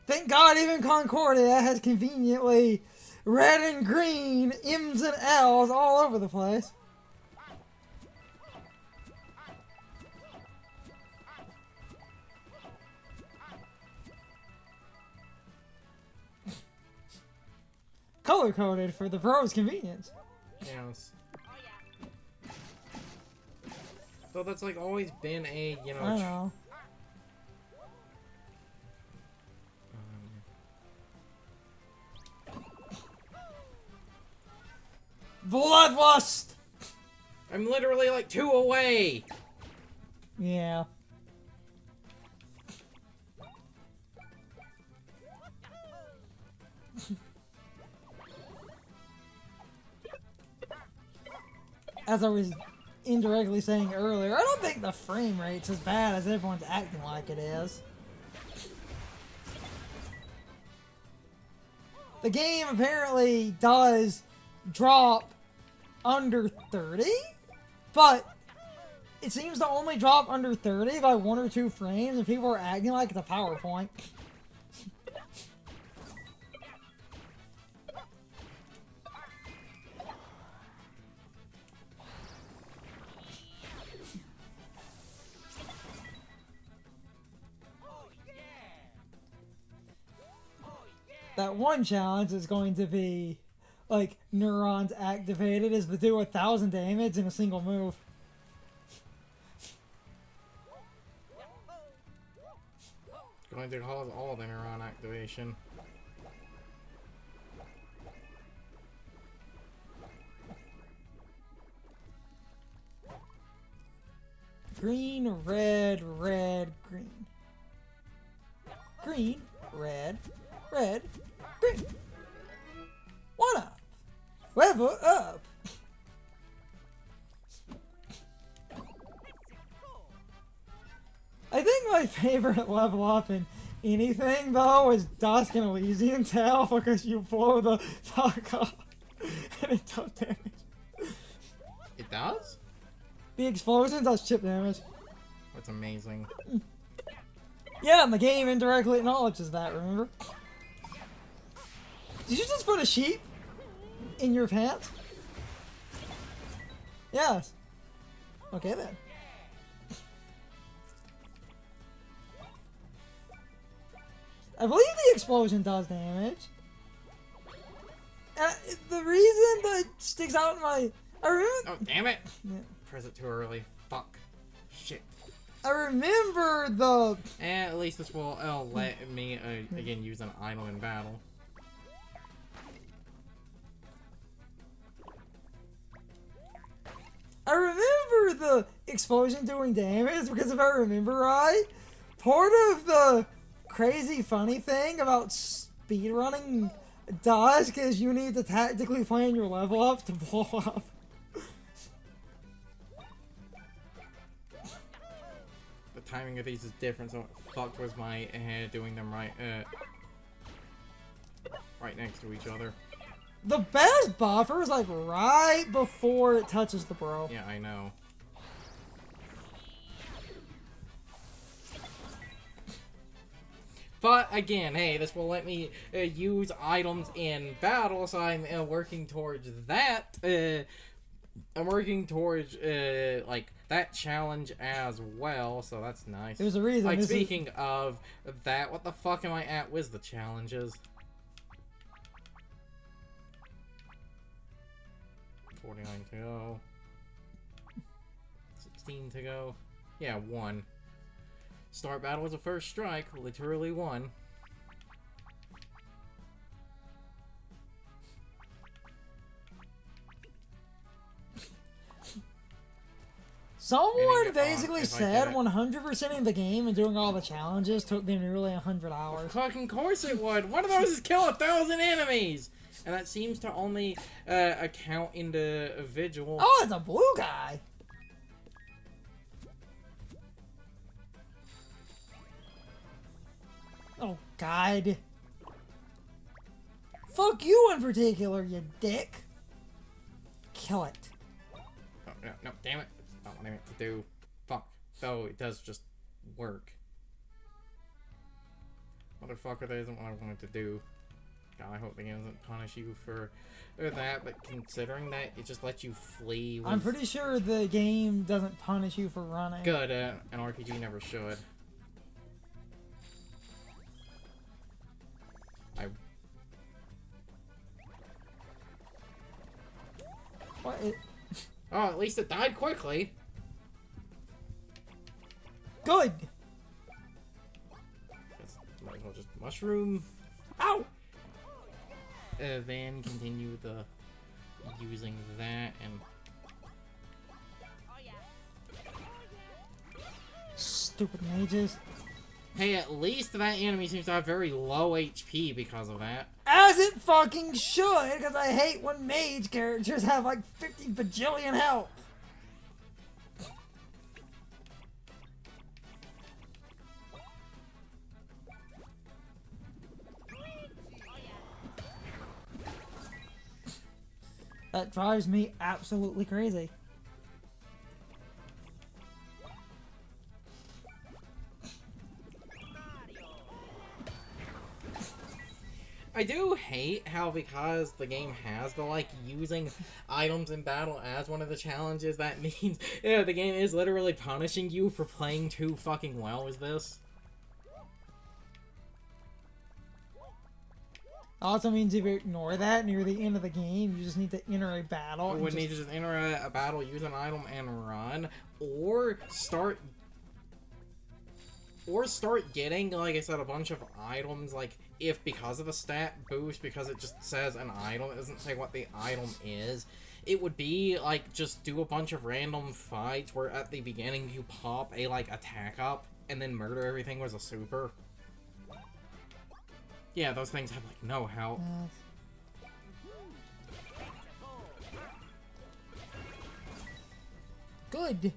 Thank God even Concordia has conveniently red and green M's and L's all over the place. Color-coded for the bro's convenience. Yes. So that's like always been a, you know... I know. Bloodlust! I'm literally like 2 away! Yeah. As I was indirectly saying earlier, I don't think the frame rate's as bad as everyone's acting like it is. The game apparently does drop under 30, but it seems to only drop under 30 by 1 or 2 frames, and people are acting like it's a PowerPoint. That one challenge is going to be, like, neurons activated is to do 1,000 damage in a single move. Going to cause all the neuron activation. Green, red, red, green. Green, red, red, green. 1 up. Level up. I think my favorite level up in anything, though, is Dusk and Elysian Tail, because you blow the fuck up and it does damage. It does? The explosion does chip damage. That's amazing. Yeah, and the game indirectly acknowledges that, remember? Did you just put a sheep in your pants? Yes. Okay then. I believe the explosion does damage. The reason that sticks out in my... I remember... Oh, damn it! Yeah. Press it too early. Fuck. Shit. I remember the... And at least this will let me, again, use an idol in battle. I remember the explosion doing damage because if I remember right, part of the crazy funny thing about speedrunning Dusk is you need to tactically plan your level up to blow up. The timing of these is different, so what fucked was my doing them right next to each other. The best buffer is like right before it touches the bro. Yeah, I know. But again, hey, this will let me use items in battle, so I'm working towards that. I'm working towards like that challenge as well, so that's nice. There's a reason. Like speaking of that, what the fuck am I at with the challenges? 49 to go. 16 to go. Yeah, 1. Start battle with a first strike. Literally 1. Someone basically said 100%ing the game and doing all the challenges took them nearly 100 hours. Of fucking course it would. One of those is kill 1,000 enemies. And that seems to only account individual. Oh, it's a blue guy. Oh, God. Fuck you in particular, you dick. Kill it. Oh, no, damn it. That's not what I meant to do. Fuck. Though it does just work. What motherfucker, that isn't what I wanted to do. God, I hope the game doesn't punish you for that, but considering that it just lets you flee I'm pretty sure the game doesn't punish you for running. good. An RPG never should. What? Oh, at least it died quickly. Good! Guess might as well just mushroom. Ow! Then continue the using that and Stupid mages. hey, at least that enemy seems to have very low HP because of that. As it fucking should, because I hate when mage characters have like 50 bajillion health. That drives me absolutely crazy. I do hate how, because the game has the, like, using items in battle as one of the challenges, that means the game is literally punishing you for playing too fucking well as this. Also means if you ignore that near the end of the game, you just need to enter a battle. You would need to just enter a battle, use an item, and run, or start getting, like I said, a bunch of items, like, if because of the stat boost, because it just says an item, it doesn't say what the item is, it would be, like, just do a bunch of random fights where at the beginning you pop a, like, attack up, and then murder everything was a super. Yeah, those things have, like, no help. Good.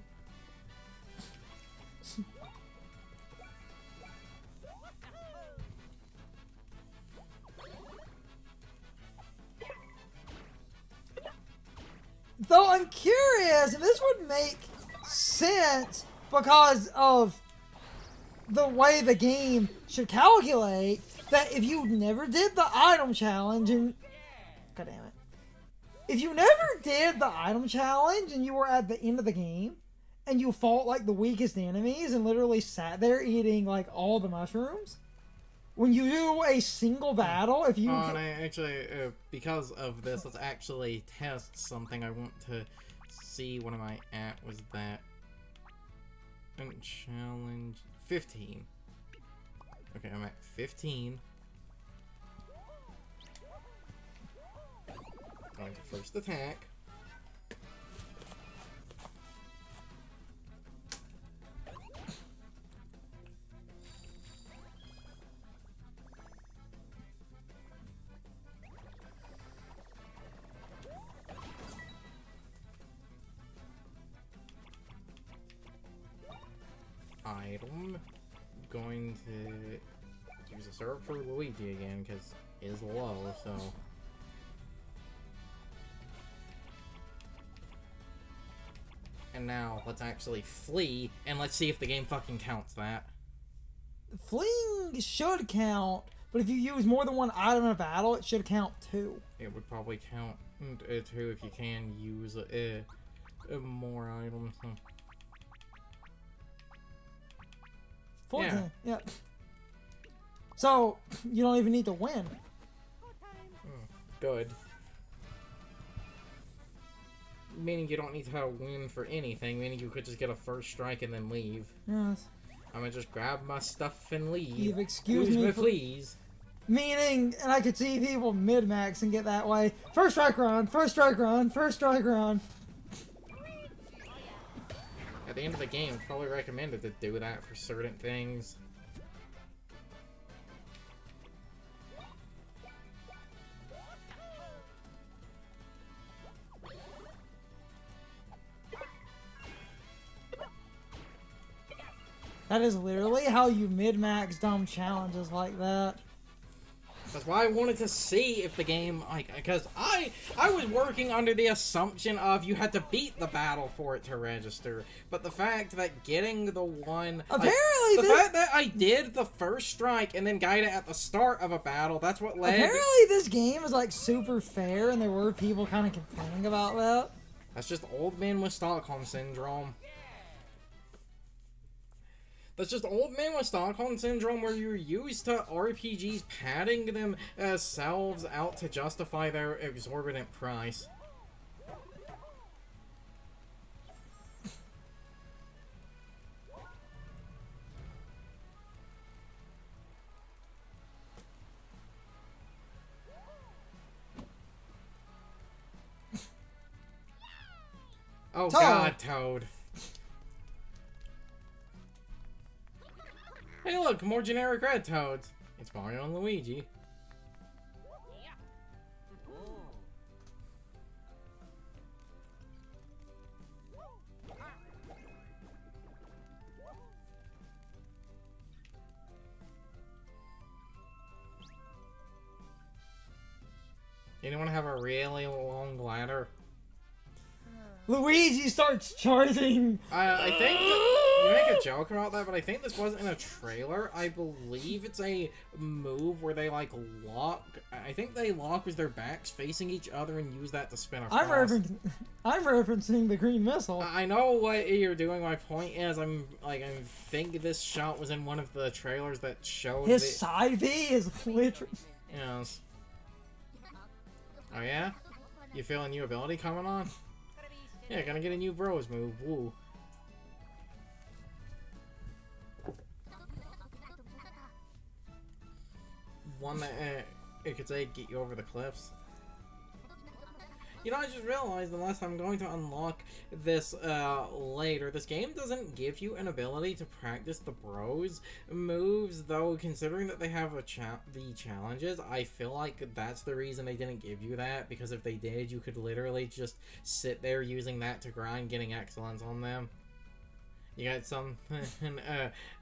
Though I'm curious, and this would make sense because of the way the game should calculate that if you never did the item challenge and... God damn it. If you never did the item challenge and you were at the end of the game and you fought like the weakest enemies and literally sat there eating like all the mushrooms, when you do a single battle, if you... Oh, and I actually, because of this, let's actually test something. I want to see, what am I at? Was that... challenge... 15. Okay, I'm at 15. Going to first attack. Item. Going to use a syrup for Luigi again, because it is low, so... And now, let's actually flee, and let's see if the game fucking counts that. Fleeing should count, but if you use more than one item in a battle, it should count 2. It would probably count 2 if you can use more items. 14. Yeah. So, you don't even need to win. Good. Meaning you don't need to win for anything, meaning you could just get a first strike and then leave. Yes. I'm gonna just grab my stuff and leave. You've excused me, please. Meaning, and I could see people mid-max and get that way. First strike run, first strike run, first strike run. At the end of the game, it's probably recommended to do that for certain things. That is literally how you mid-max dumb challenges like that. That's why I wanted to see if the game, like, because I was working under the assumption of you had to beat the battle for it to register. But the fact that getting the one, Apparently, the fact that I did the first strike and then got it at the start of a battle, that's what led. Apparently, this game is like super fair, and there were people kind of complaining about that. That's just old men with Stockholm syndrome. That's just old men with Stockholm syndrome, where you're used to RPGs padding themselves out to justify their exorbitant price. Oh Toad. God, Toad. Hey look, more generic red Toads. It's Mario and Luigi. Anyone have a really long ladder? Luigi starts charging. I think that you make a joke about that, but I think this wasn't in a trailer. I believe it's a move where they like lock. I think they lock with their backs facing each other and use that to spin across. I'm referencing the green missile. I know what you're doing. My point is, I think this shot was in one of the trailers that showed His side B is literally. Yes. Oh yeah? You feel a new ability coming on? Yeah, gonna get a new bros move. Woo. One that it could say get you over the cliffs. You know, I just realized unless I'm going to unlock this later, this game doesn't give you an ability to practice the bros moves, though considering that they have the challenges, I feel like that's the reason they didn't give you that, because if they did, you could literally just sit there using that to grind, getting excellence on them. You got some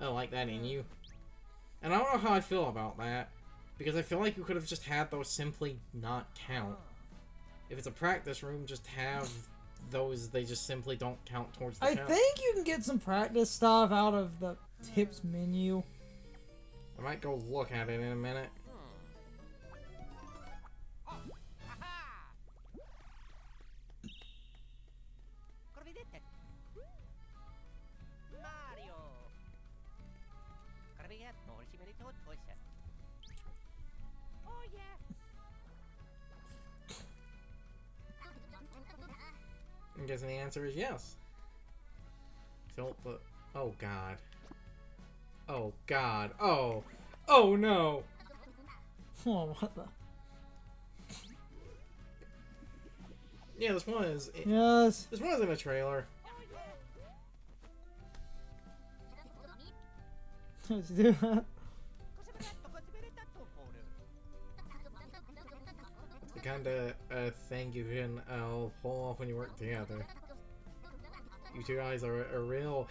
like that in you. And I don't know how I feel about that, because I feel like you could have just had those simply not count. If it's a practice room, just have those, they just simply don't count towards the I challenge. think you can get some practice stuff out of the tips menu. I might go look at it in a minute. I'm guessing the answer is yes. Tilt the... Oh god. Oh god. Oh. Oh no! Oh, what the? Yeah, this one is... Yes. This one is in a trailer. Let's do that. The kind of thing you can pull off when you work together. You two guys are a real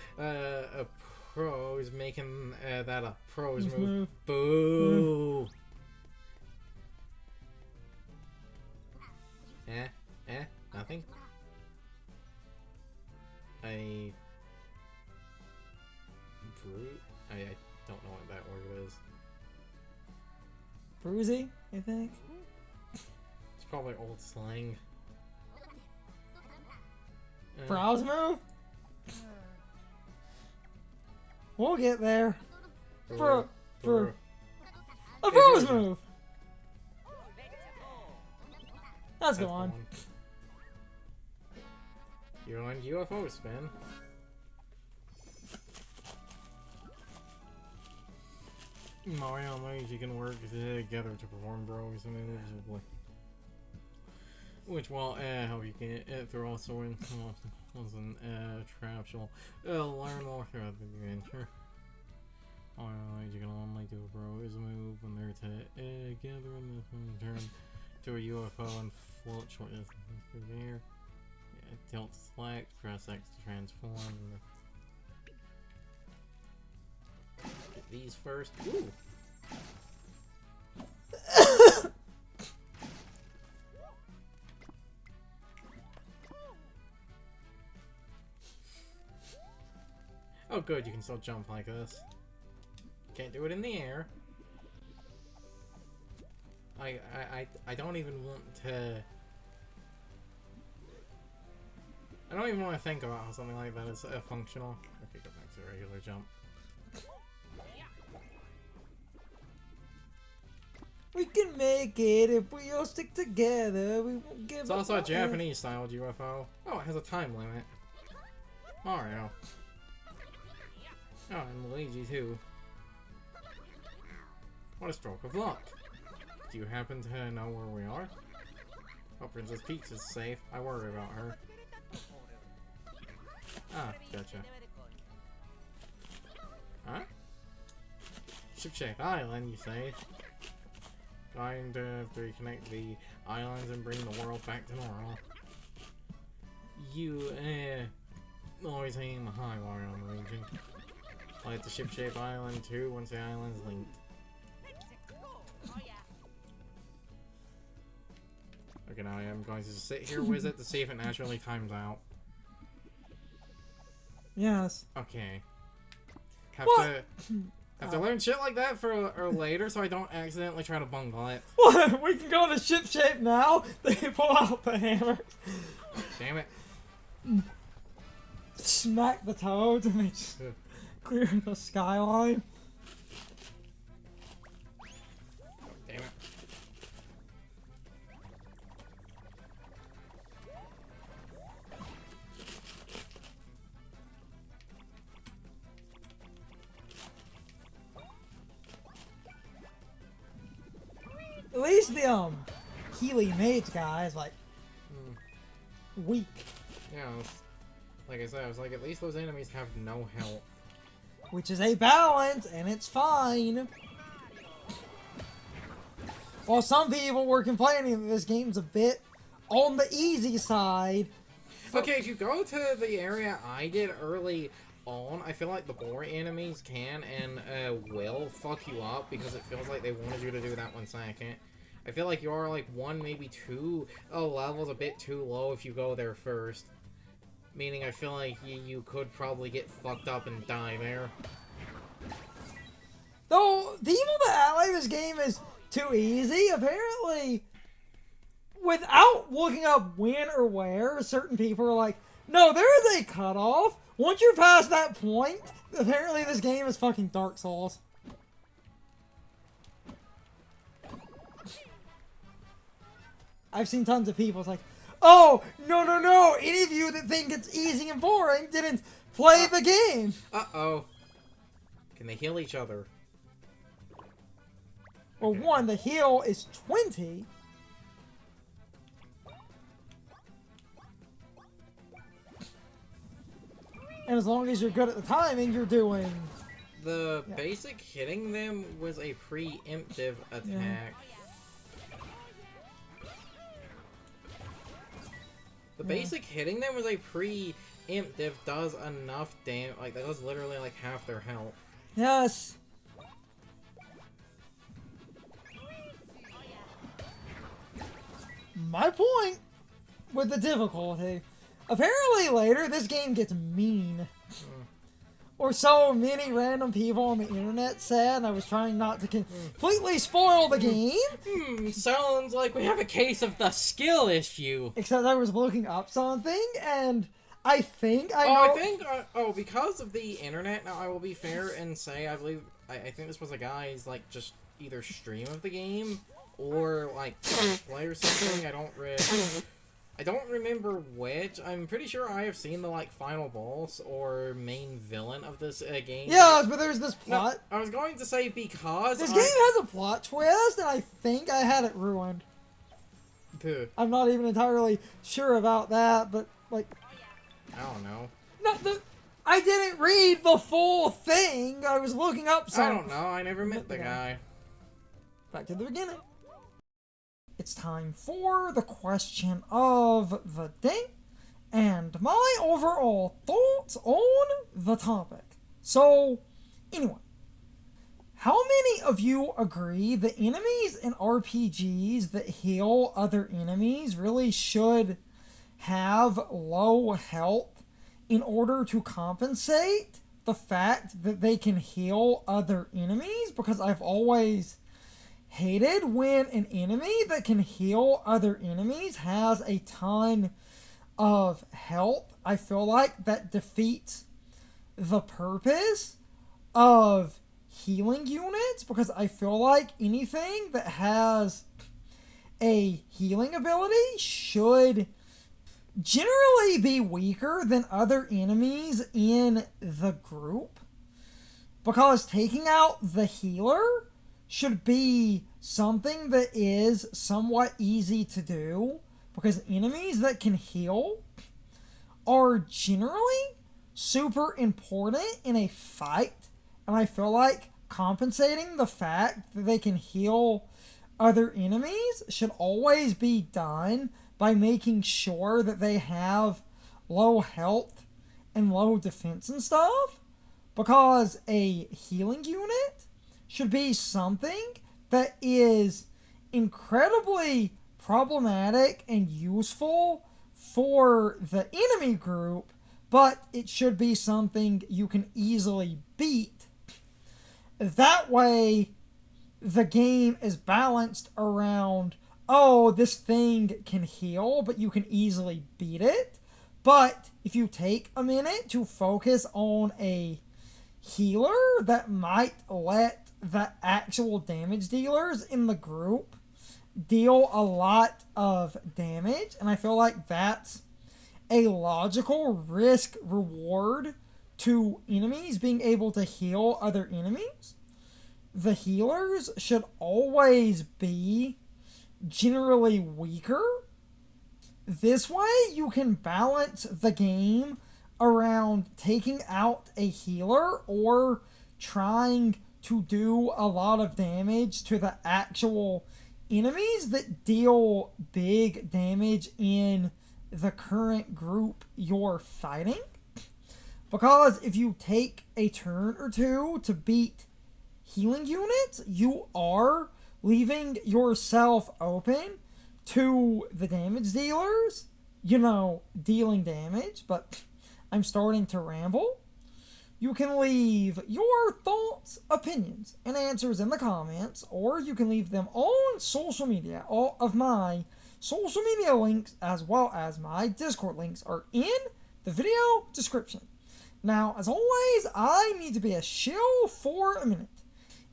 pros making that a pros move. Boo! Nothing? I don't know what that word is. Bruisey, I think. It's probably old slang. Browse move? We'll get there. For a browse move! That's the one. You're on UFO spin. Mario and Luigi can work together to perform bros moves, which will help you get through all sorts of traps. You'll learn more throughout the adventure. Mario and Luigi can only do a bros move when they're together, and this one turn to a UFO and float short distance through the air. Tilt select, press X to transform. Get these first. Ooh. Oh, good, you can still jump like this. Can't do it in the air. I don't even want to... I don't even want to think about how something like that is functional. Okay, go back to a regular jump. We can make it if we all stick together. We won't give It's also a Japanese-styled UFO. Oh, it has a time limit. Mario. Oh, and Luigi, too. What a stroke of luck. Do you happen to know where we are? Oh, Princess Peach is safe. I worry about her. Ah, gotcha. Huh? Ship-shaped island, you say? Going to reconnect the islands and bring the world back to normal. You, always aim high, Mario and Luigi. Like the ship-shaped island too, once the island's linked. Okay, now I am going to sit here with it to see if it naturally times out. Yes. Okay. Have to learn shit like that for later, so I don't accidentally try to bungle it. What? We can go to ship shape now? They pull out the hammer. Damn it. Smack the toads and they just clear the skyline. Damn it. At least the Healy Mage guy is like weak. Yeah, like I said, I was like, at least those enemies have no health. Which is a balance, and it's fine. While some people were complaining that this game's a bit on the easy side. Okay, if you go to the area I did early on, I feel like the boar enemies can and will fuck you up because it feels like they wanted you to do that 1 second. I feel like you are like 1, maybe 2 levels a bit too low if you go there first. Meaning I feel like you could probably get fucked up and die there. Though, the people that act like this game is too easy, apparently, without looking up when or where, certain people are like, no, there is a cutoff. Once you're past that point, apparently this game is fucking Dark Souls. I've seen tons of people, it's like, oh, no, no, no, any of you that think it's easy and boring didn't play the game. Uh-oh. Can they heal each other? Well, Okay. one, the heal is 20. And as long as you're good at the timing, you're doing... The basic hitting them was a preemptive attack. Yeah. The basic hitting them was a preemptive, does enough damage, like that was literally like half their health. Yes. My point with the difficulty. Apparently later, this game gets mean. Or so many random people on the internet said, and I was trying not to completely spoil the game. Sounds like we have a case of the skill issue. Except I was looking up something, and I think I know... because of the internet, now I will be fair and say, I believe, I think this was a guy's, like, just either stream of the game, or, like, play or something, I don't remember which. I'm pretty sure I have seen the, like, final boss or main villain of this game. Yeah, but there's this plot. No, I was going to say because This game has a plot twist, and I think I had it ruined. Duh. I'm not even entirely sure about that, but, like... I don't know. I didn't read the full thing. I was looking up some... I don't know. I never met the guy. Back to the beginning. It's time for the question of the day and my overall thoughts on the topic. So, anyway, how many of you agree that enemies in RPGs that heal other enemies really should have low health in order to compensate the fact that they can heal other enemies, because I've always hated when an enemy that can heal other enemies has a ton of health. I feel like that defeats the purpose of healing units, because I feel like anything that has a healing ability should generally be weaker than other enemies in the group, because taking out the healer should be something that is somewhat easy to do, because enemies that can heal are generally super important in a fight, and I feel like compensating the fact that they can heal other enemies should always be done by making sure that they have low health and low defense and stuff, because a healing unit should be something that is incredibly problematic and useful for the enemy group, but it should be something you can easily beat. That way, the game is balanced around, oh, this thing can heal, but you can easily beat it. But if you take a minute to focus on a healer that might let the actual damage dealers in the group deal a lot of damage, and I feel like that's a logical risk reward to enemies being able to heal other enemies, the healers should always be generally weaker. This way you can balance the game around taking out a healer or trying to do a lot of damage to the actual enemies that deal big damage in the current group you're fighting. Because if you take a turn or two to beat healing units, you are leaving yourself open to the damage dealers, dealing damage, but I'm starting to ramble. You can leave your thoughts, opinions, and answers in the comments, or you can leave them on social media. All of my social media links, as well as my Discord links, are in the video description. Now, as always, I need to be a shill for a minute.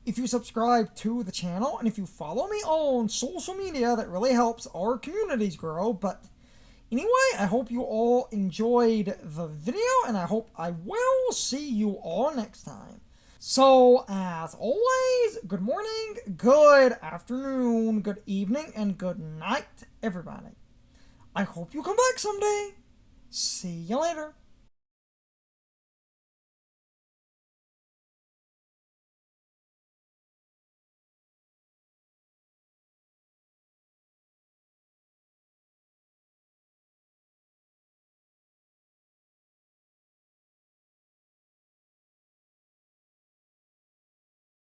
If you subscribe to the channel, and if you follow me on social media, that really helps our communities grow. But anyway, I hope you all enjoyed the video, and I hope I will see you all next time. So, as always, good morning, good afternoon, good evening, and good night, everybody. I hope you come back someday. See you later.